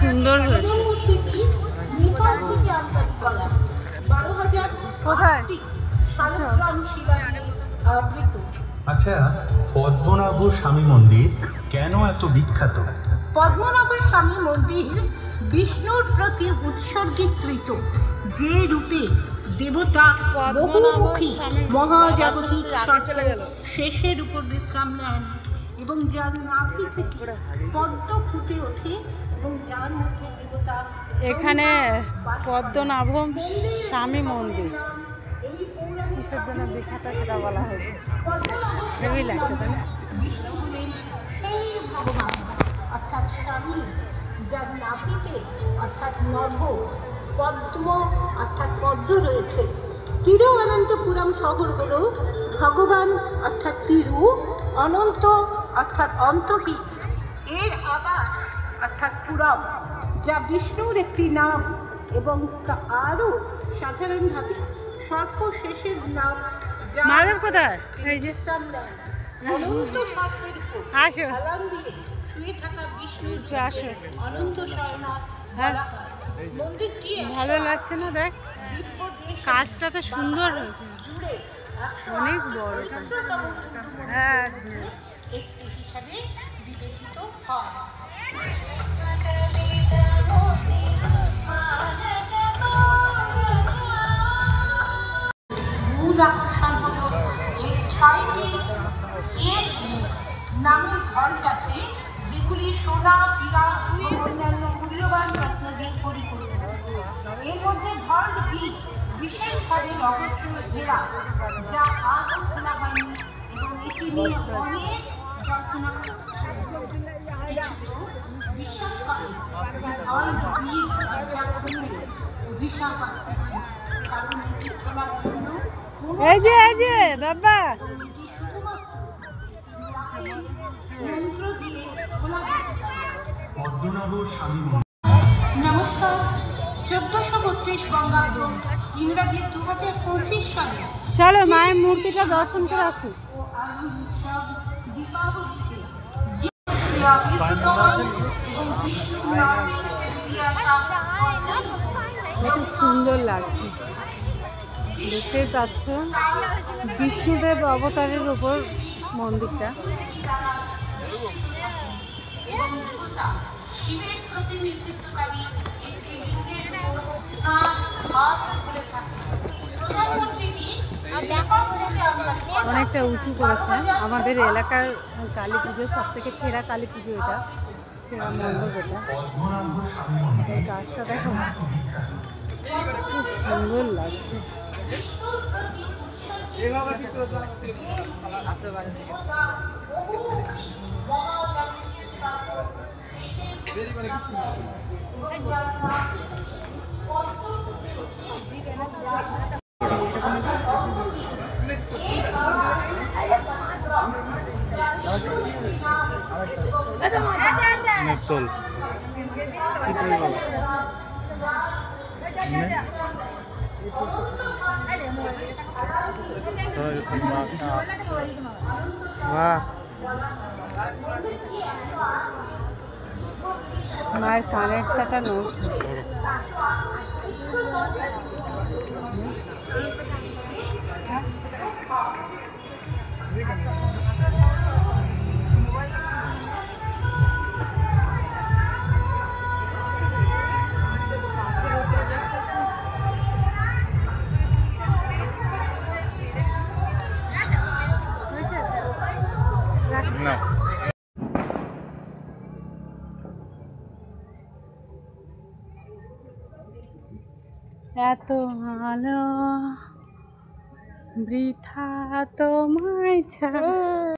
সুন্দর হয়েছে। কোথায়? আচ্ছা, পদ্মনাভ স্বামী মন্দির কেন এত বিখ্যাত? পদ্মনাভ স্বামী মন্দির বিষ্ণুর প্রতি উৎসর্গীকৃত, যে রূপে দেবতা বহুমুখী মহাজাগতিক শেষের উপর বিশ্রাম নেন এবং যার নাভি থেকে পদ্ম ফুটে ওঠে এবং যার মধ্যে দেবতা। এখানে পদ্মনাভ স্বামী মন্দির কিসের জন্য বিখ্যাত সেটা বলা হয়েছে। হেভি লাগছে তাই না? ভগবান অর্থাৎ স্বামী, যার নাভিতে অর্থাৎ নভ পদ্ম অর্থাৎ পদ্ম রয়েছে। তিরুঅনন্তপুরম শহর হল ভগবান অর্থাৎ তিরু, অনন্ত অর্থাৎ অন্তহীন, এর আবাস অর্থাৎ পুরম, যা বিষ্ণুর একটি নাম এবং আরও সাধারণভাবে সর্বশেষের নাম। মাধব কোথায়? এই যে অনন্ত সর্পের উপর আসো, হেলান দিয়ে শুয়ে থাকা বিষ্ণুর আসো। অনন্ত শয়নাথ হ্যাঁ, বলা হয়। মন্দিরটি ভালো লাগছে না? দেখ দিব্য দেশ কাজটা তো সুন্দর হয়েছে, জুড়ে অনেক বড়। অন্যতম হ্যাঁ, একটি হিসাবে বিবেচিত হয়। মূল আকর্ষণ হল এর 6টি নামের ঘট আছে, যেগুলি সোনা, হীরা ও অন্যান্য মূল্যবান রত্ন দিয়ে পরিপূর্ণ। এর মধ্যে ঘট বিশেষভাবে রহস্য ঘেরা, যা আজও খোলা হয়নি এবং এটি নিয়ে অনেক জল্পনা বিশ্বাস করে। অভিশাপ আছে, কারণ এটি খোলার জন্য এই যে বাবা পদ্মনাভ স্বামী মন্দির। নমস্কার। 1432 বঙ্গাব্দ, ইংরাজি 2025 সালে চলো মায়ের মূর্তিটা দর্শন করে আসি। ও আনন্দ উৎসব দীপাবলিতে এবং বিষ্ণু খুব সুন্দর লাগছে, দেখতেই পাচ্ছ বিষ্ণুদেব অবতারের উপর মন্দিরটা। শিবের প্রতিনিধিত্বকারী একটি লিঙ্গের উপর নাক, হাত ধরে থাকে। প্রধানমন্ত্রীটি অনেকটা উঁচু করেছে। আমাদের এলাকার কালী পুজো সব থেকে সেরা কালী পুজো, এটা সেরা মণ্ডপ। এটা এই গাছটা দেখো, খুব সুন্দর লাগছে। নেতল কি চলব মায়ের কানেরটা নড়ছে। না এত ভালো বৃথা তোমায় ছাড়া